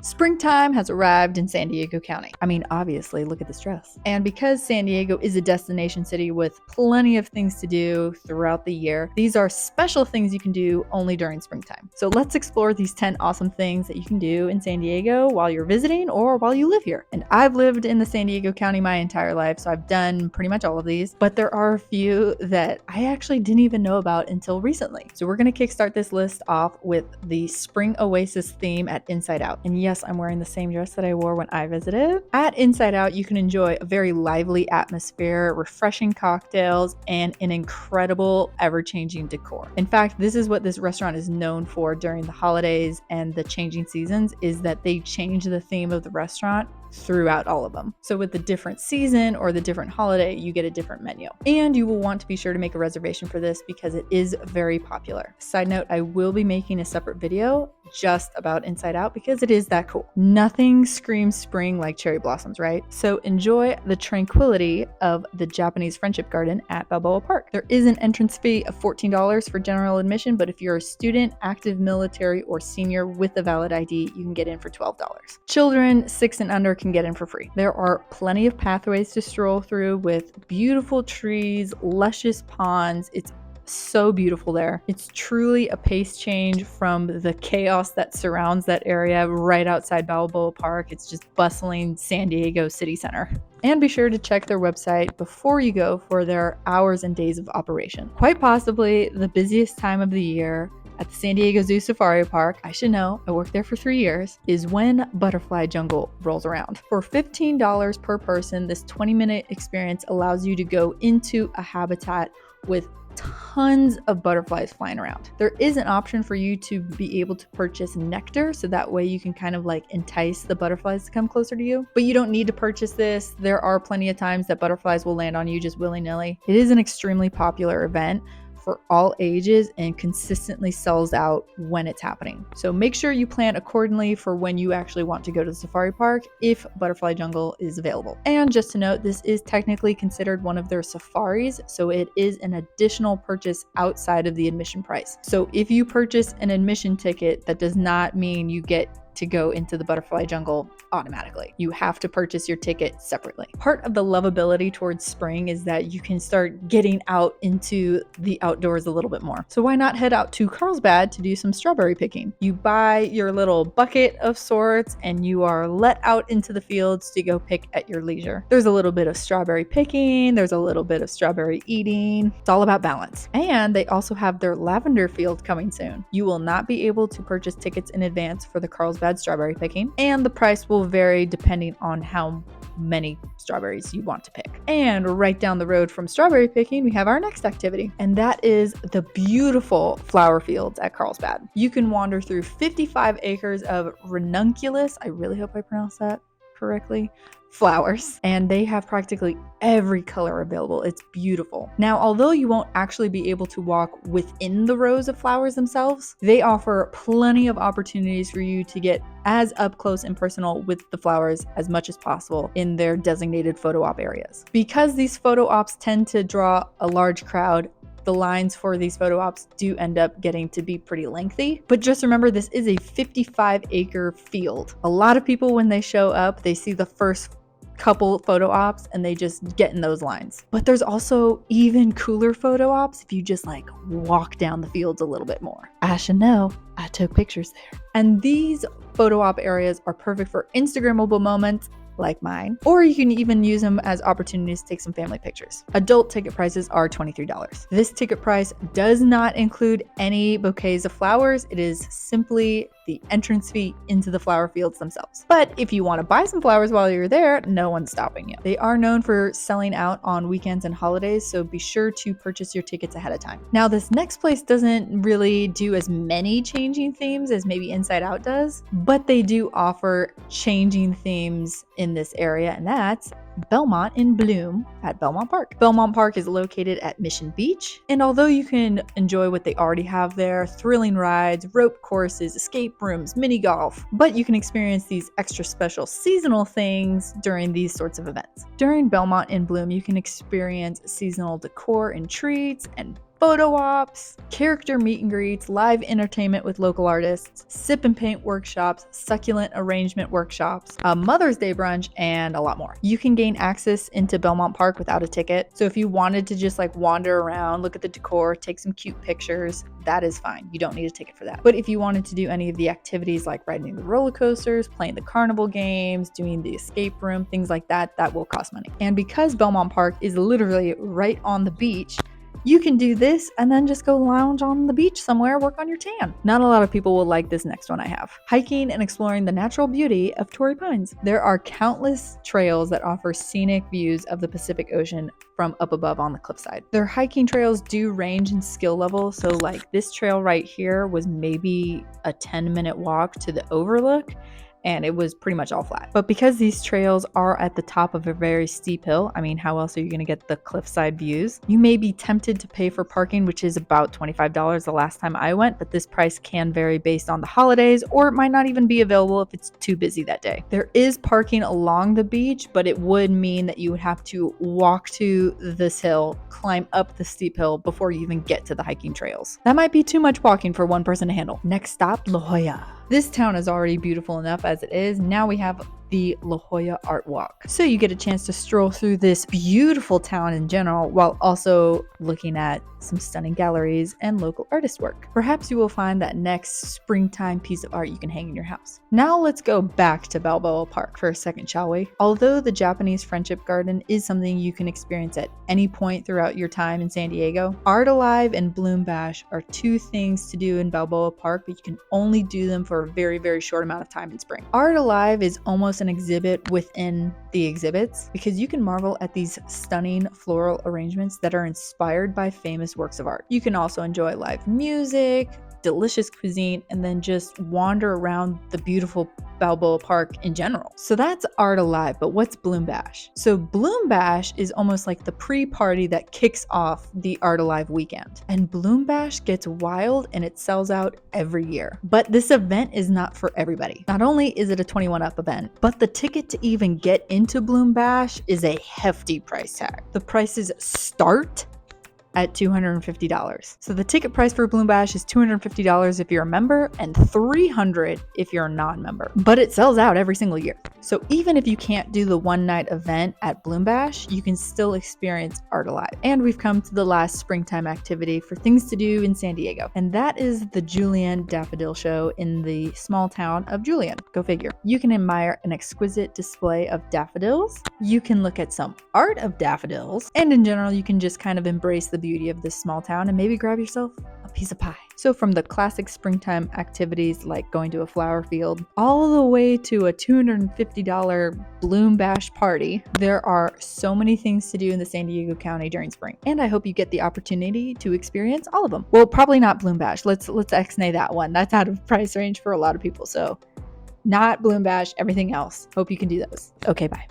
Springtime has arrived in San Diego County. I mean, obviously, look at this dress. And because San Diego is a destination city with plenty of things to do throughout the year, these are special things you can do only during springtime. So let's explore these 10 awesome things that you can do in San Diego while you're visiting or while you live here. And I've lived in the San Diego County my entire life, so I've done pretty much all of these, but there are a few that I actually didn't even know about until recently. So we're going to kickstart this list off with the Spring Oasis theme at InsideOUT. And yes, I'm wearing the same dress that I wore when I visited. At InsideOUT, you can enjoy a very lively atmosphere, refreshing cocktails, and an incredible ever-changing decor. In fact, this is what this restaurant is known for during the holidays and the changing seasons, is that they change the theme of the restaurant throughout all of them. So with the different season or the different holiday, you get a different menu. And you will want to be sure to make a reservation for this because it is very popular. Side note, I will be making a separate video just about InsideOUT because it is that cool. Nothing screams spring like cherry blossoms, right? So enjoy the tranquility of the Japanese Friendship Garden at Balboa Park. There is an entrance fee of $14 for general admission, but if you're a student, active military, or senior with a valid ID, you can get in for $12. Children 6 and under can get in for free. There are plenty of pathways to stroll through with beautiful trees, luscious ponds. It's so beautiful there. It's truly a pace change from the chaos that surrounds that area right outside Balboa Park. It's just bustling San Diego city center. And be sure to check their website before you go for their hours and days of operation. Quite possibly the busiest time of the year at the San Diego Zoo Safari Park, I should know, I worked there for 3 years, is when Butterfly Jungle rolls around. For $15 per person, this 20-minute experience allows you to go into a habitat with tons of butterflies flying around. There is an option for you to be able to purchase nectar, so that way you can kind of like entice the butterflies to come closer to you. But you don't need to purchase this. There are plenty of times that butterflies will land on you just willy-nilly. It is an extremely popular event for all ages and consistently sells out when it's happening. So make sure you plan accordingly for when you actually want to go to the safari park if Butterfly Jungle is available. And just to note, this is technically considered one of their safaris, so it is an additional purchase outside of the admission price. So if you purchase an admission ticket, that does not mean you get to go into the Butterfly Jungle automatically. You have to purchase your ticket separately. Part of the lovability towards spring is that you can start getting out into the outdoors a little bit more. So why not head out to Carlsbad to do some strawberry picking? You buy your little bucket of sorts and you are let out into the fields to go pick at your leisure. There's a little bit of strawberry picking, there's a little bit of strawberry eating. It's all about balance. And they also have their lavender field coming soon. You will not be able to purchase tickets in advance for the Carlsbad strawberry picking, and the price will vary depending on how many strawberries you want to pick. And right down the road from strawberry picking, we have our next activity, and that is the beautiful flower fields at Carlsbad. You can wander through 55 acres of ranunculus, I really hope I pronounced that correctly, flowers, and they have practically every color available. It's beautiful. Now, although you won't actually be able to walk within the rows of flowers themselves, they offer plenty of opportunities for you to get as up close and personal with the flowers as much as possible in their designated photo op areas. Because these photo ops tend to draw a large crowd, the lines for these photo ops do end up getting to be pretty lengthy. But just remember, this is a 55-acre field. A lot of people, when they show up, they see the first couple photo ops and they just get in those lines. But there's also even cooler photo ops if you just like walk down the fields a little bit more. I should know, I took pictures there. And these photo op areas are perfect for Instagrammable moments like mine, or you can even use them as opportunities to take some family pictures. Adult ticket prices are $23. This ticket price does not include any bouquets of flowers. It is simply the entrance fee into the flower fields themselves. But if you want to buy some flowers while you're there, no one's stopping you. They are known for selling out on weekends and holidays, so be sure to purchase your tickets ahead of time. Now, this next place doesn't really do as many changing themes as maybe InsideOUT does, but they do offer changing themes in this area, and that's Belmont in Bloom at Belmont Park. Belmont Park is located at Mission Beach, and although you can enjoy what they already have there, thrilling rides, rope courses, escape rooms, mini golf, but you can experience these extra special seasonal things during these sorts of events. During Belmont in Bloom, you can experience seasonal decor and treats and photo ops, character meet and greets, live entertainment with local artists, sip and paint workshops, succulent arrangement workshops, a Mother's Day brunch, and a lot more. You can gain access into Belmont Park without a ticket. So if you wanted to just like wander around, look at the decor, take some cute pictures, that is fine. You don't need a ticket for that. But if you wanted to do any of the activities like riding the roller coasters, playing the carnival games, doing the escape room, things like that, that will cost money. And because Belmont Park is literally right on the beach, you can do this and then just go lounge on the beach somewhere, work on your tan. Not a lot of people will like this next one I have. Hiking and exploring the natural beauty of Tory Pines. There are countless trails that offer scenic views of the Pacific Ocean from up above on the cliffside. Their hiking trails do range in skill level, so like this trail right here was maybe a 10-minute walk to the overlook, and it was pretty much all flat. But because these trails are at the top of a very steep hill, I mean, how else are you going to get the cliffside views? You may be tempted to pay for parking, which is about $25 the last time I went, but this price can vary based on the holidays, or it might not even be available if it's too busy that day. There is parking along the beach, but it would mean that you would have to walk to this hill, climb up the steep hill before you even get to the hiking trails. That might be too much walking for one person to handle. Next stop, La Jolla. This town is already beautiful enough as it is. Now we have the Hoya Art Walk. So you get a chance to stroll through this beautiful town in general while also looking at some stunning galleries and local artist work. Perhaps you will find that next springtime piece of art you can hang in your house. Now let's go back to Balboa Park for a second, shall we? Although the Japanese Friendship Garden is something you can experience at any point throughout your time in San Diego, Art Alive and Bloom Bash are two things to do in Balboa Park, but you can only do them for a very, very short amount of time in spring. Art Alive is almost an exhibit within the exhibits because you can marvel at these stunning floral arrangements that are inspired by famous works of art. You can also enjoy live music, delicious cuisine, and then just wander around the beautiful Balboa Park in general. So that's Art Alive, but what's Bloom Bash? So Bloom Bash is almost like the pre-party that kicks off the Art Alive weekend. And Bloom Bash gets wild and it sells out every year. But this event is not for everybody. Not only is it a 21 up event, but the ticket to even get into Bloom Bash is a hefty price tag. The prices start at $250. So the ticket price for Bloom Bash is $250 if you're a member and $300 if you're a non-member. But it sells out every single year. So even if you can't do the one-night event at Bloom Bash, you can still experience Art Alive. And we've come to the last springtime activity for things to do in San Diego. And that is the Julian Daffodil show in the small town of Julian. Go figure. You can admire an exquisite display of daffodils. You can look at some art of daffodils. And in general, you can just kind of embrace the beauty of this small town and maybe grab yourself a piece of pie. So from the classic springtime activities like going to a flower field all the way to a $250 Bloom Bash party, there are so many things to do in the San Diego County during spring. And I hope you get the opportunity to experience all of them. Well, probably not Bloom Bash. Let's ex-nay that one. That's out of price range for a lot of people. So not Bloom Bash, everything else. Hope you can do those. Okay, bye.